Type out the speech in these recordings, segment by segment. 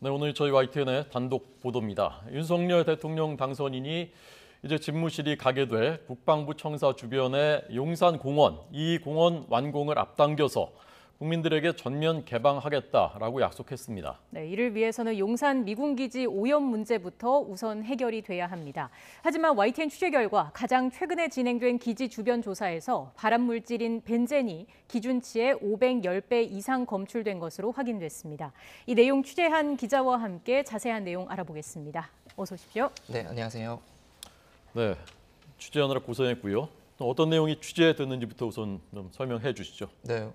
네, 오늘 저희 YTN의 단독 보도입니다. 윤석열 대통령 당선인이 이제 집무실이 가게 될 국방부 청사 주변의 용산공원, 이 공원 완공을 앞당겨서 국민들에게 전면 개방하겠다라고 약속했습니다. 네, 이를 위해서는 용산 미군기지 오염 문제부터 우선 해결이 돼야 합니다. 하지만 YTN 취재 결과 가장 최근에 진행된 기지 주변 조사에서 발암물질인 벤젠이 기준치의 510배 이상 검출된 것으로 확인됐습니다. 이 내용 취재한 기자와 함께 자세한 내용 알아보겠습니다. 어서 오십시오. 네, 안녕하세요. 네, 취재하느라 고생했고요. 또 어떤 내용이 취재됐는지부터 우선 좀 설명해 주시죠. 네,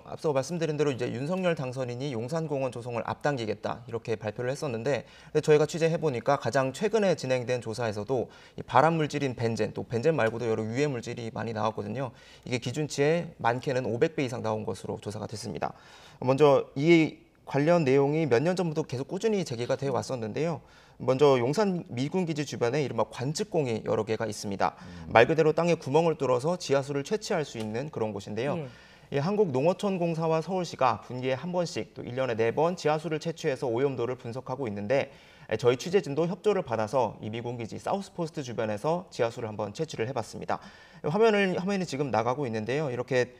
앞서 말씀드린 대로 이제 윤석열 당선인이 용산공원 조성을 앞당기겠다 이렇게 발표를 했었는데 저희가 취재해 보니까 가장 최근에 진행된 조사에서도 이 발암 물질인 벤젠, 또 벤젠 말고도 여러 유해 물질이 많이 나왔거든요. 이게 기준치의 많게는 500배 이상 나온 것으로 조사가 됐습니다. 먼저 이 관련 내용이 몇 년 전부터 계속 꾸준히 제기가 되어 왔었는데요. 먼저 용산 미군기지 주변에 이른바 관측공이 여러 개가 있습니다. 말 그대로 땅에 구멍을 뚫어서 지하수를 채취할 수 있는 그런 곳인데요. 이 한국농어촌공사와 서울시가 분기에 한 번씩 또 1년에 4번 지하수를 채취해서 오염도를 분석하고 있는데 저희 취재진도 협조를 받아서 이 미군기지 사우스포스트 주변에서 지하수를 한번 채취를 해봤습니다. 화면이 지금 나가고 있는데요. 이렇게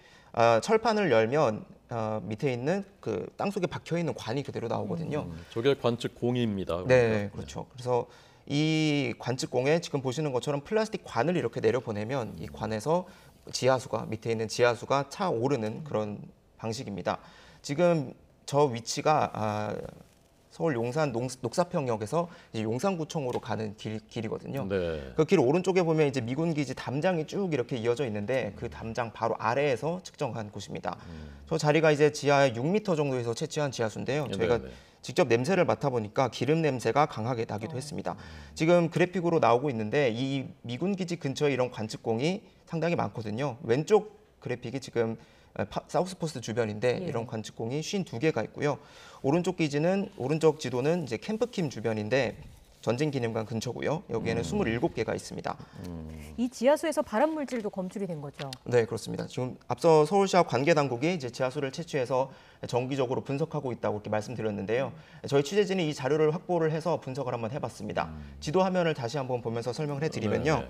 철판을 열면 밑에 있는 그 땅속에 박혀 있는 관이 그대로 나오거든요. 저게 관측공입니다. 네, 그렇죠. 그래서 이 관측공에 지금 보시는 것처럼 플라스틱 관을 이렇게 내려보내면 이 관에서 밑에 있는 지하수가 차오르는 그런 방식입니다. 지금 저 위치가 서울 용산 녹사평역에서 이제 용산구청으로 가는 길이거든요. 네. 그 길 오른쪽에 보면 이제 미군기지 담장이 쭉 이렇게 이어져 있는데 그 담장 바로 아래에서 측정한 곳입니다. 저 자리가 이제 지하 6m 정도에서 채취한 지하수인데요. 저희가 네. 직접 냄새를 맡아보니까 기름 냄새가 강하게 나기도 했습니다. 지금 그래픽으로 나오고 있는데 이 미군기지 근처에 이런 관측공이 상당히 많거든요. 왼쪽 그래픽이 지금 사우스포스트 주변인데 이런 관측공이 52개가 있고요. 오른쪽 지도는 이제 캠프킴 주변인데 전쟁기념관 근처고요. 여기에는 27개가 있습니다. 이 지하수에서 발암물질도 검출이 된 거죠? 네, 그렇습니다. 지금 앞서 서울시와 관계당국이 이제 지하수를 채취해서 정기적으로 분석하고 있다고 이렇게 말씀드렸는데요. 저희 취재진이 이 자료를 확보를 해서 분석을 한번 해봤습니다. 지도 화면을 다시 한번 보면서 설명을 해드리면요.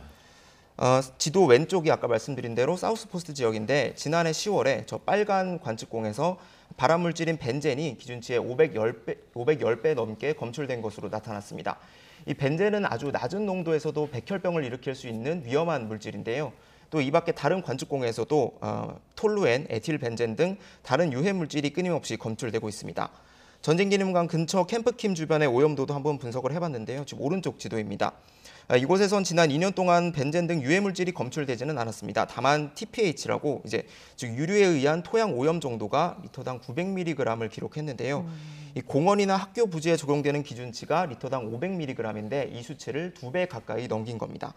지도 왼쪽이 아까 말씀드린 대로 사우스포스트 지역인데 지난해 10월에 저 빨간 관측공에서 발암물질인 벤젠이 기준치의 510배 넘게 검출된 것으로 나타났습니다. 이 벤젠은 아주 낮은 농도에서도 백혈병을 일으킬 수 있는 위험한 물질인데요. 또 이 밖에 다른 관측공에서도 톨루엔, 에틸벤젠 등 다른 유해 물질이 끊임없이 검출되고 있습니다. 전쟁기념관 근처 캠프킴 주변의 오염도도 한번 분석을 해봤는데요. 지금 오른쪽 지도입니다. 이곳에선 지난 2년 동안 벤젠 등 유해 물질이 검출되지는 않았습니다. 다만 TPH라고 즉 유류에 의한 토양 오염 정도가 리터당 900mg을 기록했는데요. 이 공원이나 학교 부지에 적용되는 기준치가 리터당 500mg인데 이 수치를 2배 가까이 넘긴 겁니다.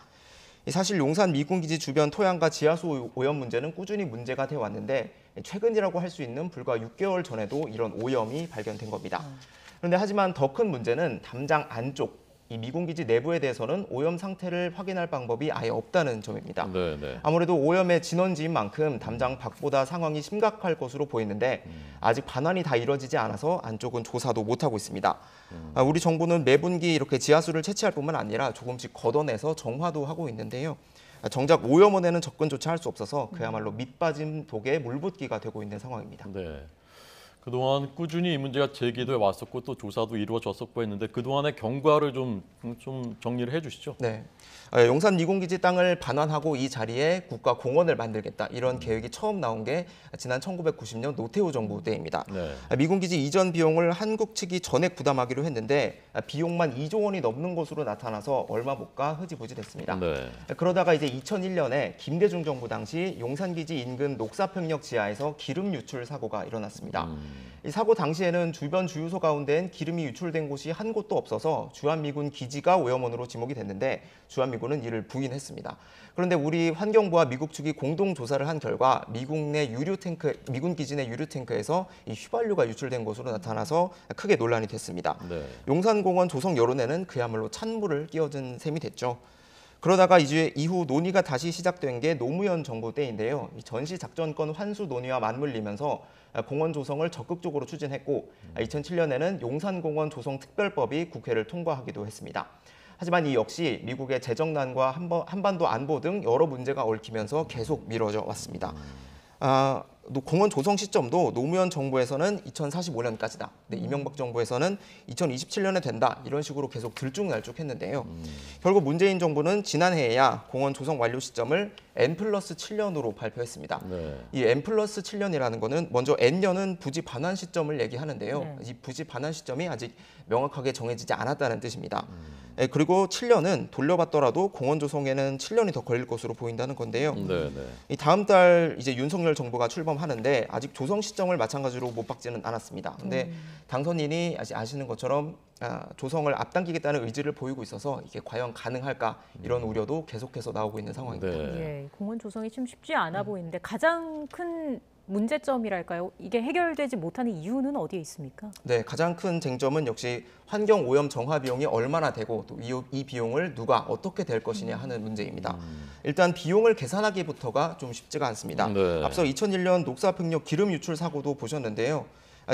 사실 용산 미군기지 주변 토양과 지하수 오염 문제는 꾸준히 문제가 되어 왔는데 최근이라고 할 수 있는 불과 6개월 전에도 이런 오염이 발견된 겁니다. 그런데 하지만 더 큰 문제는 담장 안쪽 이 미군기지 내부에 대해서는 오염 상태를 확인할 방법이 아예 없다는 점입니다. 아무래도 오염의 진원지인 만큼 담장 밖보다 상황이 심각할 것으로 보이는데 아직 반환이 다 이뤄지지 않아서 안쪽은 조사도 못하고 있습니다. 우리 정부는 매분기 이렇게 지하수를 채취할 뿐만 아니라 조금씩 걷어내서 정화도 하고 있는데요. 정작 오염원에는 접근조차 할 수 없어서 그야말로 밑빠진 독에 물붓기가 되고 있는 상황입니다. 네. 그동안 꾸준히 이 문제가 제기돼 왔었고 또 조사도 이루어졌었고 했는데 그동안의 경과를 좀 정리를 해주시죠. 네. 용산 미군기지 땅을 반환하고 이 자리에 국가공원을 만들겠다. 이런 계획이 처음 나온 게 지난 1990년 노태우 정부 때입니다. 미군기지 이전 비용을 한국 측이 전액 부담하기로 했는데 비용만 2조 원이 넘는 것으로 나타나서 얼마 못 가 흐지부지됐습니다. 그러다가 이제 2001년에 김대중 정부 당시 용산기지 인근 녹사평역 지하에서 기름 유출 사고가 일어났습니다. 이 사고 당시에는 주변 주유소 가운데엔 기름이 유출된 곳이 한 곳도 없어서 주한미군 기지가 오염원으로 지목이 됐는데 주한미군은 이를 부인했습니다. 그런데 우리 환경부와 미국 측이 공동 조사를 한 결과 미군 기지 내 유류 탱크에서 이 휘발유가 유출된 것으로 나타나서 크게 논란이 됐습니다. 용산공원 조성 여론에는 그야말로 찬물을 끼얹은 셈이 됐죠. 그러다가 이제 이후 논의가 다시 시작된 게 노무현 정부 때인데요. 이 전시 작전권 환수 논의와 맞물리면서 공원 조성을 적극적으로 추진했고 2007년에는 용산공원 조성 특별법이 국회를 통과하기도 했습니다. 하지만 이 역시 미국의 재정난과 한반도 안보 등 여러 문제가 얽히면서 계속 미뤄져 왔습니다. 공원 조성 시점도 노무현 정부에서는 2045년까지다. 이명박 정부에서는 2027년에 된다. 이런 식으로 계속 들쭉날쭉했는데요. 결국 문재인 정부는 지난해에야 공원 조성 완료 시점을 N+7년으로 발표했습니다. 네. 이 N+7년이라는 거는 먼저 N년은 부지 반환 시점을 얘기하는데요. 이 부지 반환 시점이 아직 명확하게 정해지지 않았다는 뜻입니다. 그리고 7년은 돌려받더라도 공원 조성에는 7년이 더 걸릴 것으로 보인다는 건데요. 네, 네. 이 다음 달 이제 윤석열 정부가 출범하는데 아직 조성 시점을 마찬가지로 못 박지는 않았습니다. 근데 당선인이 아시는 것처럼 조성을 앞당기겠다는 의지를 보이고 있어서 이게 과연 가능할까 이런 우려도 계속해서 나오고 있는 상황입니다. 네. 예, 공원 조성이 좀 쉽지 않아 보이는데 가장 큰 문제점이랄까요? 이게 해결되지 못하는 이유는 어디에 있습니까? 네, 가장 큰 쟁점은 역시 환경 오염 정화 비용이 얼마나 되고 또 이 비용을 누가 어떻게 될 것이냐 하는 문제입니다. 일단 비용을 계산하기부터가 좀 쉽지가 않습니다. 네. 앞서 2001년 녹사평역 기름 유출 사고도 보셨는데요.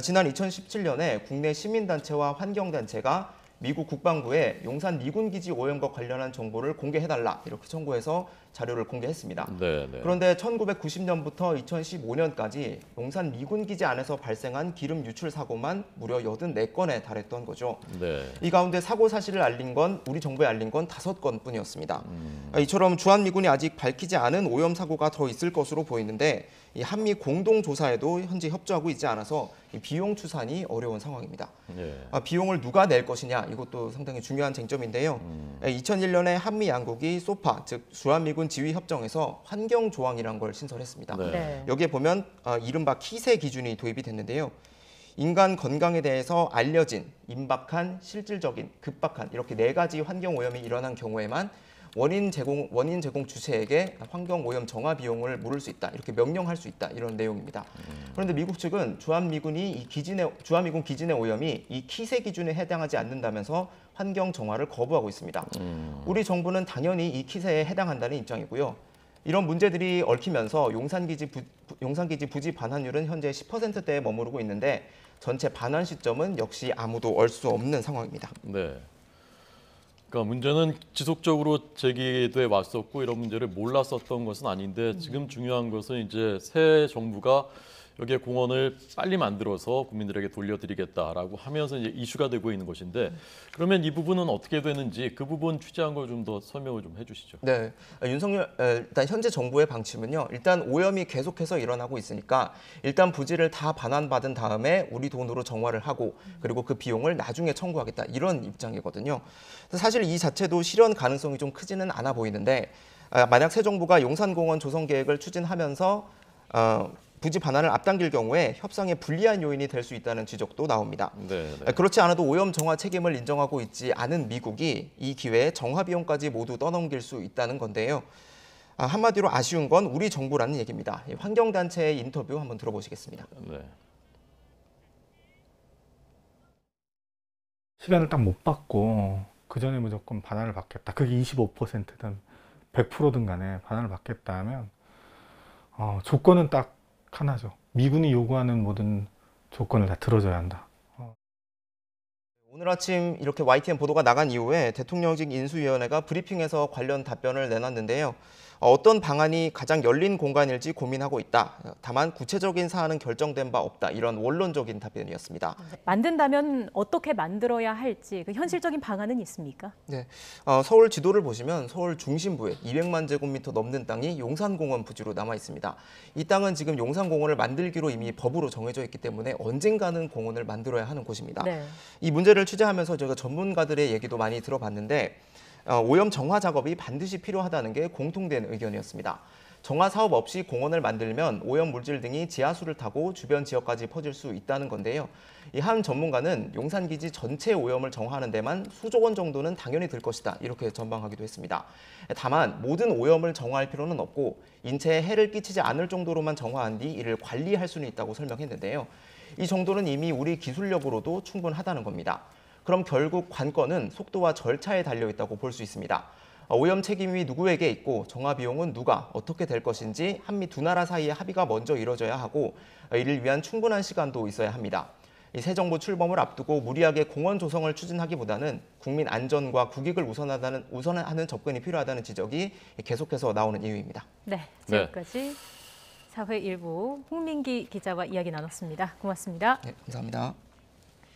지난 2017년에 국내 시민단체와 환경단체가 미국 국방부에 용산 미군기지 오염과 관련한 정보를 공개해달라 이렇게 청구해서 자료를 공개했습니다. 네, 네. 그런데 1990년부터 2015년까지 용산 미군기지 안에서 발생한 기름 유출 사고만 무려 84건에 달했던 거죠. 네. 이 가운데 사고 사실을 알린 건 우리 정부에 알린 건 5건뿐이었습니다. 이처럼 주한미군이 아직 밝히지 않은 오염 사고가 더 있을 것으로 보이는데 이 한미 공동 조사에도 현재 협조하고 있지 않아서 이 비용 추산이 어려운 상황입니다. 네. 비용을 누가 낼 것이냐 이것도 상당히 중요한 쟁점인데요. 2001년에 한미 양국이 소파 즉 주한미군 지휘협정에서 환경 조항이란 걸 신설했습니다. 네. 네. 여기에 보면 이른바 키세 기준이 도입이 됐는데요. 인간 건강에 대해서 알려진 임박한, 실질적인, 급박한 이렇게 4가지 환경 오염이 일어난 경우에만 원인 제공 주체에게 환경 오염 정화 비용을 물을 수 있다. 이렇게 명령할 수 있다. 이런 내용입니다. 그런데 미국 측은 주한미군 기지 내 오염이 이 키세 기준에 해당하지 않는다면서 환경 정화를 거부하고 있습니다. 우리 정부는 당연히 이 키세에 해당한다는 입장이고요. 이런 문제들이 얽히면서 용산기지 부지 반환율은 현재 10%대에 머무르고 있는데 전체 반환 시점은 역시 아무도 알 수 없는 상황입니다. 네. 그러니까 문제는 지속적으로 제기돼 왔었고 이런 문제를 몰랐었던 것은 아닌데 지금 중요한 것은 이제 새 정부가 여기에 공원을 빨리 만들어서 국민들에게 돌려드리겠다라고 하면서 이제 이슈가 되고 있는 것인데 그러면 이 부분은 어떻게 되는지 그 부분 취재한 걸 좀 더 설명을 좀 해주시죠. 네, 일단 현재 정부의 방침은요. 일단 오염이 계속해서 일어나고 있으니까 일단 부지를 다 반환받은 다음에 우리 돈으로 정화를 하고 그리고 그 비용을 나중에 청구하겠다 이런 입장이거든요. 사실 이 자체도 실현 가능성이 좀 크지는 않아 보이는데 만약 새 정부가 용산공원 조성 계획을 추진하면서 부지 반환을 앞당길 경우에 협상에 불리한 요인이 될 수 있다는 지적도 나옵니다. 네, 네. 그렇지 않아도 오염 정화 책임을 인정하고 있지 않은 미국이 이 기회에 정화 비용까지 모두 떠넘길 수 있다는 건데요. 한마디로 아쉬운 건 우리 정부라는 얘기입니다. 환경단체의 인터뷰 한번 들어보시겠습니다. 네. 시간을 딱 못 받고 그 전에 무조건 반환을 받겠다. 그게 25%든 100%든 간에 반환을 받겠다 하면 조건은 딱 하나죠. 미군이 요구하는 모든 조건을 다 들어줘야 한다. 오늘 아침 이렇게 YTN 보도가 나간 이후에 대통령직 인수위원회가 브리핑에서 관련 답변을 내놨는데요. 어떤 방안이 가장 열린 공간일지 고민하고 있다. 다만 구체적인 사안은 결정된 바 없다. 이런 원론적인 답변이었습니다. 만든다면 어떻게 만들어야 할지 그 현실적인 방안은 있습니까? 네, 서울 지도를 보시면 서울 중심부에 200만 제곱미터 넘는 땅이 용산공원 부지로 남아 있습니다. 이 땅은 지금 용산공원을 만들기로 이미 법으로 정해져 있기 때문에 언젠가는 공원을 만들어야 하는 곳입니다. 네. 이 문제를 취재하면서 저희가 전문가들의 얘기도 많이 들어봤는데 오염 정화 작업이 반드시 필요하다는 게 공통된 의견이었습니다. 정화 사업 없이 공원을 만들면 오염 물질 등이 지하수를 타고 주변 지역까지 퍼질 수 있다는 건데요. 이 한 전문가는 용산기지 전체 오염을 정화하는 데만 수조 원 정도는 당연히 들 것이다. 이렇게 전망하기도 했습니다. 다만 모든 오염을 정화할 필요는 없고 인체에 해를 끼치지 않을 정도로만 정화한 뒤 이를 관리할 수는 있다고 설명했는데요. 이 정도는 이미 우리 기술력으로도 충분하다는 겁니다. 그럼 결국 관건은 속도와 절차에 달려 있다고 볼 수 있습니다. 오염 책임이 누구에게 있고 정화 비용은 누가 어떻게 될 것인지 한미 두 나라 사이의 합의가 먼저 이뤄져야 하고 이를 위한 충분한 시간도 있어야 합니다. 새 정부 출범을 앞두고 무리하게 공원 조성을 추진하기보다는 국민 안전과 국익을 우선하는 접근이 필요하다는 지적이 계속해서 나오는 이유입니다. 네, 지금까지 사회 일부 홍민기 기자와 이야기 나눴습니다. 고맙습니다. 네, 감사합니다.